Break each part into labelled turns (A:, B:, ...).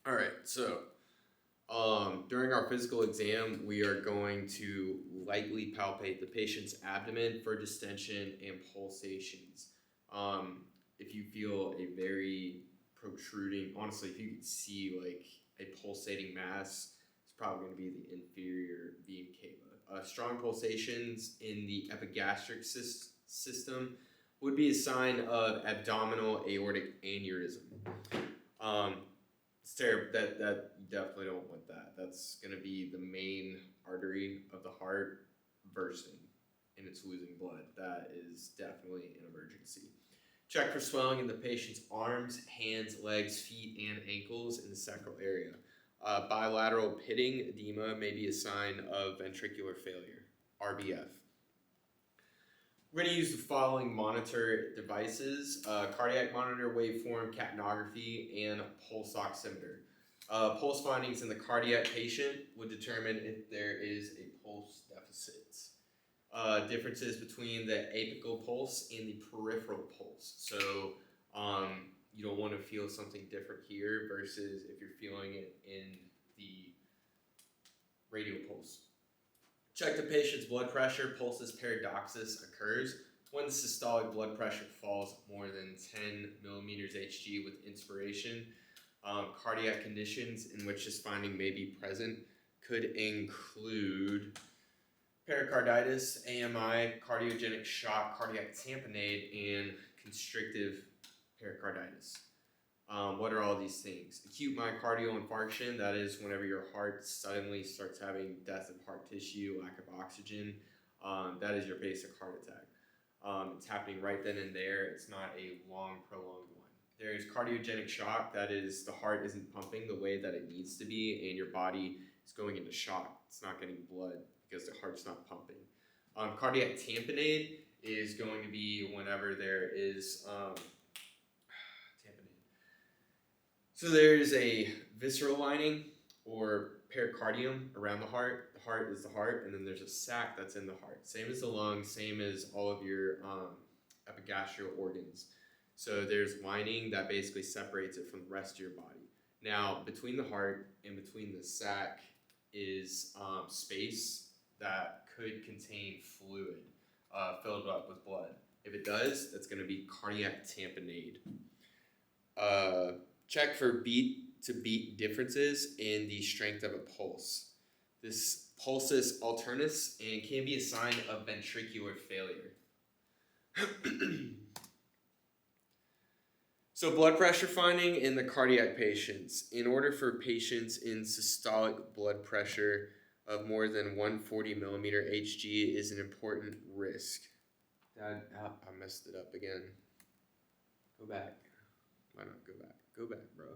A: All right, so during our physical exam, we are going to lightly palpate the patient's abdomen for distension and pulsations. If you feel a very protruding, honestly, if you can see like a pulsating mass, it's probably going to be the inferior vena cava. Strong pulsations in the epigastric system would be a sign of abdominal aortic aneurysm. Um, it's terrible. That you definitely don't want that. That's gonna be the main artery of the heart bursting, and it's losing blood. That is definitely an emergency. Check for swelling in the patient's arms, hands, legs, feet, and ankles in the sacral area. Bilateral pitting edema may be a sign of ventricular failure, RBF. We're going to use the following monitor devices: cardiac monitor, waveform, capnography, and pulse oximeter. Pulse findings in the cardiac patient would determine if there is a pulse deficit. Differences between the apical pulse and the peripheral pulse. So you don't want to feel something different here versus if you're feeling it in the radial pulse. Check the patient's blood pressure. Pulsus paradoxus occurs when the systolic blood pressure falls more than 10 millimeters Hg with inspiration. Cardiac conditions in which this finding may be present could include pericarditis, AMI, cardiogenic shock, cardiac tamponade, and constrictive pericarditis. What are all these things? Acute myocardial infarction, that is whenever your heart suddenly starts having death of heart tissue, lack of oxygen. That is your basic heart attack. It's happening right then and there. It's not a long, prolonged one. There's cardiogenic shock, that is the heart isn't pumping the way that it needs to be, and your body is going into shock. It's not getting blood because the heart's not pumping. Cardiac tamponade is going to be whenever there is tamponade. So there's a visceral lining or pericardium around the heart. The heart is the heart, and then there's a sac that's in the heart. Same as the lungs, same as all of your epigastrial organs. So there's lining that basically separates it from the rest of your body. Now, between the heart and between the sac is space that could contain fluid filled up with blood. If it does, that's going to be cardiac tamponade. Check for beat to beat differences in the strength of a pulse. This pulsus alternus and can be a sign of ventricular failure. So blood pressure finding in the cardiac patients. In order for patients in systolic blood pressure of more than 140 millimeter Hg is an important risk. I messed it up again. Go back. Why not go back? Go back, bro.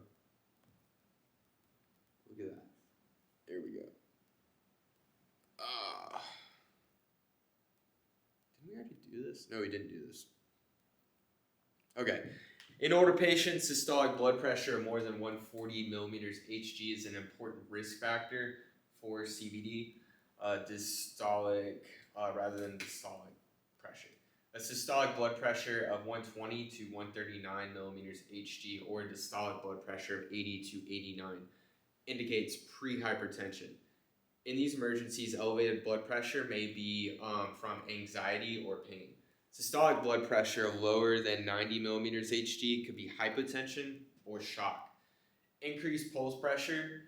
A: Look at that. There we go. Didn't we already do this? No, we didn't do this. Okay. In older patients, systolic blood pressure of more than 140 millimeters Hg is an important risk factor for CVD, diastolic rather than systolic pressure. A systolic blood pressure of 120 to 139 millimeters Hg or diastolic blood pressure of 80 to 89 indicates pre-hypertension. In these emergencies, elevated blood pressure may be from anxiety or pain. Systolic blood pressure lower than 90 millimeters Hg could be hypotension or shock. Increased pulse pressure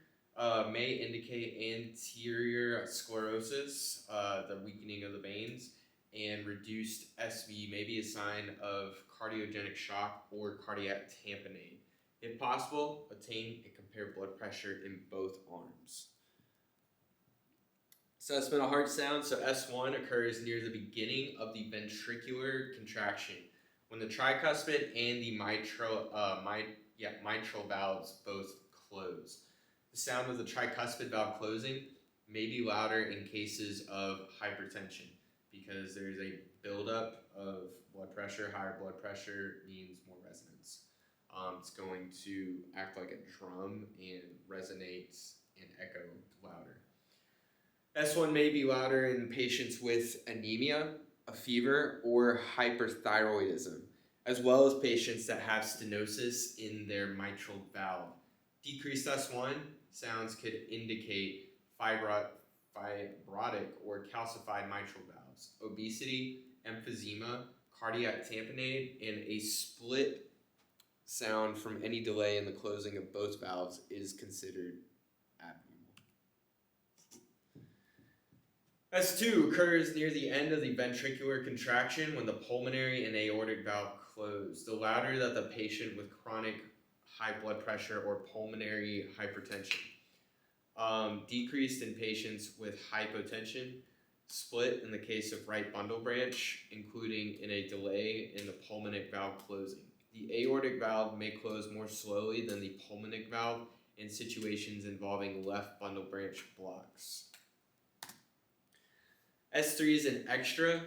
A: may indicate anterior sclerosis, the weakening of the veins, and reduced SV may be a sign of cardiogenic shock or cardiac tamponade. If possible, obtain and compare blood pressure in both arms. Assessment of heart sound. So S1 occurs near the beginning of the ventricular contraction when the tricuspid and the mitral valves both close. The sound of the tricuspid valve closing may be louder in cases of hypertension because there's a buildup of blood pressure. Higher blood pressure means more resonance. It's going to act like a drum and resonate and echo louder. S1 may be louder in patients with anemia, a fever, or hyperthyroidism, as well as patients that have stenosis in their mitral valve. Decreased S1 sounds could indicate fibrotic or calcified mitral valves, obesity, emphysema, cardiac tamponade, and a split sound from any delay in the closing of both valves is considered abnormal. S2 occurs near the end of the ventricular contraction when the pulmonary and aortic valve close. The louder that the patient with chronic high blood pressure or pulmonary hypertension. Decreased in patients with hypotension. Split in the case of right bundle branch, including in a delay in the pulmonic valve closing. The aortic valve may close more slowly than the pulmonic valve in situations involving left bundle branch blocks. S3 is an extra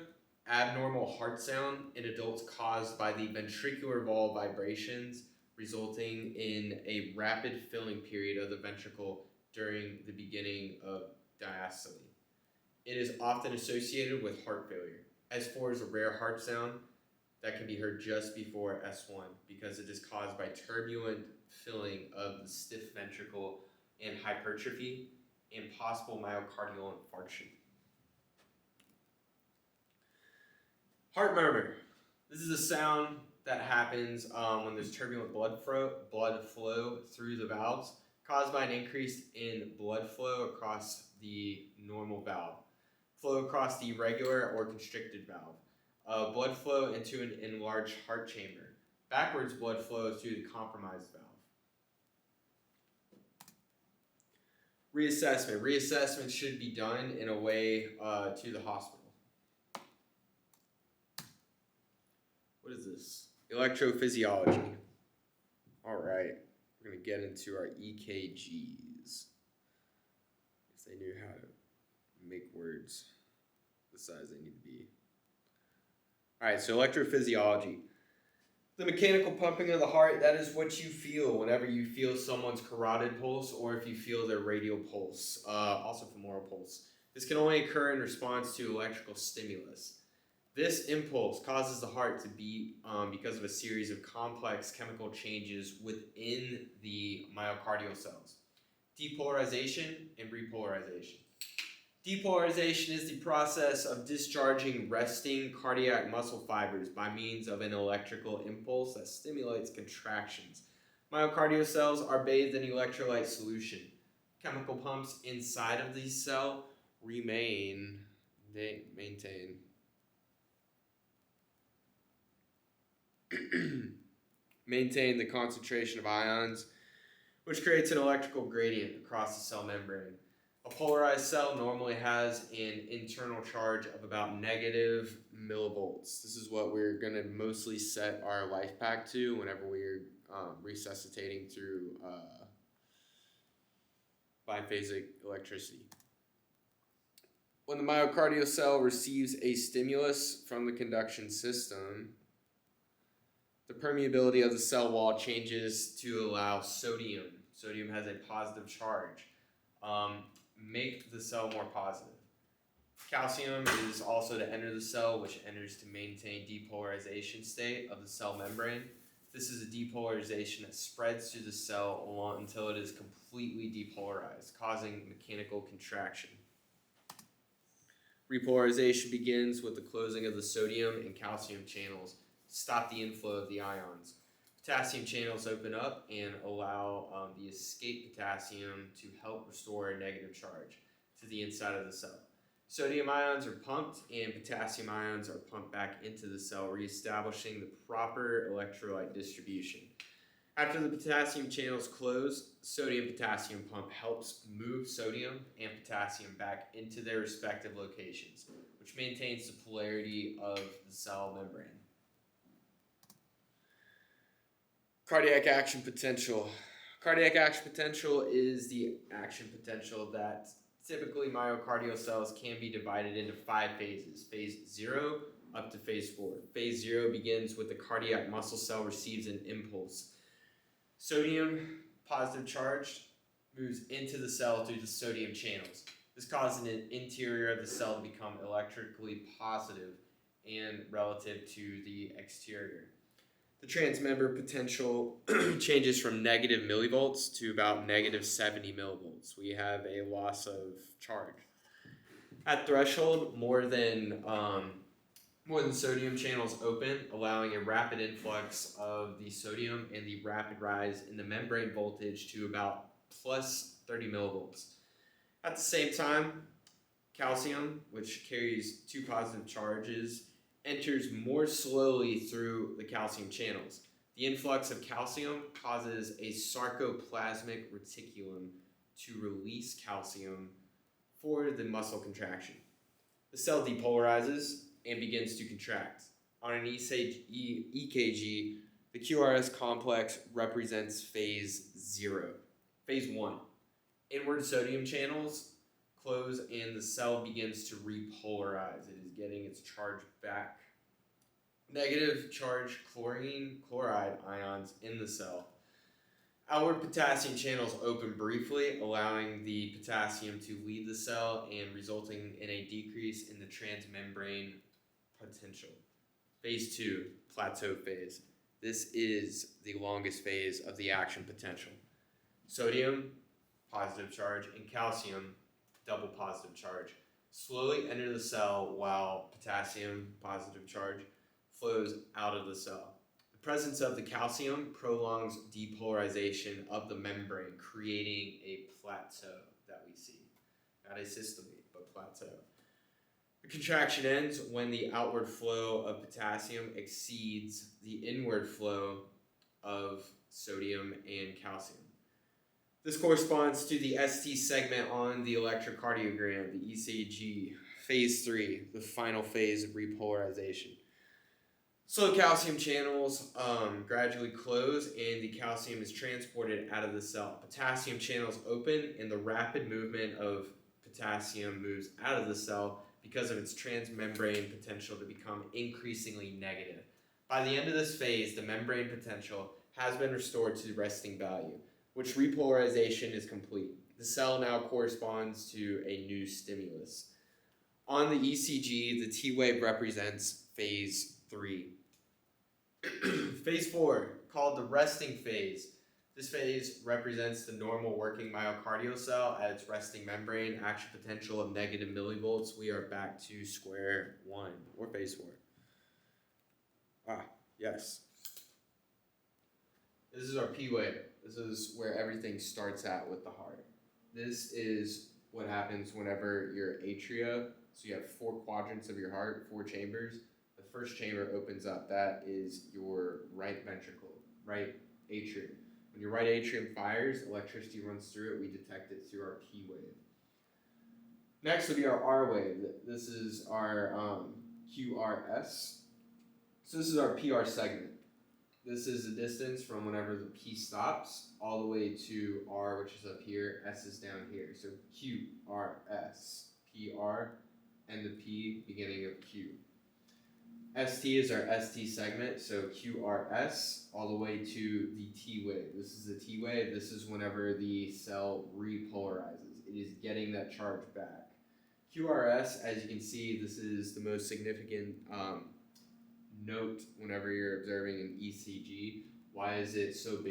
A: abnormal heart sound in adults caused by the ventricular wall vibrations, resulting in a rapid filling period of the ventricle during the beginning of diastole. It is often associated with heart failure. S4 is a rare heart sound that can be heard just before S1 because it is caused by turbulent filling of the stiff ventricle and hypertrophy and possible myocardial infarction. Heart murmur. This is a sound that happens when there's turbulent blood flow through the valves, caused by an increase in blood flow across the normal valve, flow across the regular or constricted valve, blood flow into an enlarged heart chamber, backwards blood flow through the compromised valve. Reassessment. Reassessment should be done in a way to the hospital. What is this? Electrophysiology. All right, we're going to get into our EKGs. If they knew how to make words the size they need to be. All right, so electrophysiology. The mechanical pumping of the heart, that is what you feel whenever you feel someone's carotid pulse or if you feel their radial pulse, also femoral pulse. This can only occur in response to electrical stimulus. This impulse causes the heart to beat because of a series of complex chemical changes within the myocardial cells. Depolarization and repolarization. Depolarization is the process of discharging resting cardiac muscle fibers by means of an electrical impulse that stimulates contractions. Myocardial cells are bathed in electrolyte solution. Chemical pumps inside of the cell maintain the concentration of ions, which creates an electrical gradient across the cell membrane. A polarized cell normally has an internal charge of about negative millivolts. This is what we're going to mostly set our life pack to whenever we're resuscitating through biphasic electricity. When the myocardial cell receives a stimulus from the conduction system, the permeability of the cell wall changes to allow sodium. Sodium has a positive charge. Make the cell more positive. Calcium is also to enter the cell, which enters to maintain depolarization state of the cell membrane. This is a depolarization that spreads through the cell until it is completely depolarized, causing mechanical contraction. Repolarization begins with the closing of the sodium and calcium channels to stop the inflow of the ions. Potassium channels open up and allow the escape potassium to help restore a negative charge to the inside of the cell. Sodium ions are pumped and potassium ions are pumped back into the cell, reestablishing the proper electrolyte distribution. After the potassium channels close, sodium-potassium pump helps move sodium and potassium back into their respective locations, which maintains the polarity of the cell membrane. Cardiac action potential. Cardiac action potential is the action potential that typically myocardial cells can be divided into 5 phases. Phase 0 up to phase 4. Phase 0 begins with the cardiac muscle cell receives an impulse. Sodium, positive charge, moves into the cell through the sodium channels. This causes an interior of the cell to become electrically positive and relative to the exterior. The transmembrane potential changes from negative millivolts to about negative 70 millivolts. We have a loss of charge. At threshold, more than sodium channels open, allowing a rapid influx of the sodium and the rapid rise in the membrane voltage to about plus 30 millivolts. At the same time, calcium, which carries two positive charges, enters more slowly through the calcium channels. The influx of calcium causes a sarcoplasmic reticulum to release calcium for the muscle contraction. The cell depolarizes and begins to contract. On an EKG, the QRS complex represents phase 0. Phase 1, inward sodium channels close and the cell begins to repolarize. It is getting its charge back. Negative charge chloride ions in the cell. Outward potassium channels open briefly, allowing the potassium to leave the cell and resulting in a decrease in the transmembrane potential. Phase 2, plateau phase. This is the longest phase of the action potential. Sodium, positive charge, and calcium, double positive charge, slowly enter the cell while potassium, positive charge, flows out of the cell. The presence of the calcium prolongs depolarization of the membrane, creating a plateau that we see. Not a systole, but plateau. The contraction ends when the outward flow of potassium exceeds the inward flow of sodium and calcium. This corresponds to the ST segment on the electrocardiogram, the ECG, phase 3, the final phase of repolarization. Slow calcium channels gradually close and the calcium is transported out of the cell. Potassium channels open and the rapid movement of potassium moves out of the cell because of its transmembrane potential to become increasingly negative. By the end of this phase, the membrane potential has been restored to resting value, which repolarization is complete. The cell now corresponds to a new stimulus. On the ECG, the T wave represents phase 3. Phase 4, called the resting phase. This phase represents the normal working myocardial cell at its resting membrane, action potential of negative millivolts. We are back to square one, or phase 4. Yes. This is our P wave. This is where everything starts at with the heart. This is what happens whenever your atria, so you have 4 quadrants of your heart, 4 chambers. The first chamber opens up. That is your right ventricle, right atrium. When your right atrium fires, electricity runs through it. We detect it through our P wave. Next would be our R wave. This is our QRS. So this is our PR segment. This is the distance from whenever the P stops all the way to R, which is up here. S is down here. So Q, R, S, P, R, and the P, beginning of Q. ST is our ST segment, so QRS all the way to the T wave. This is the T wave. This is whenever the cell repolarizes. It is getting that charge back. QRS, as you can see, this is the most significant note whenever you're observing an ECG. Why is it so big?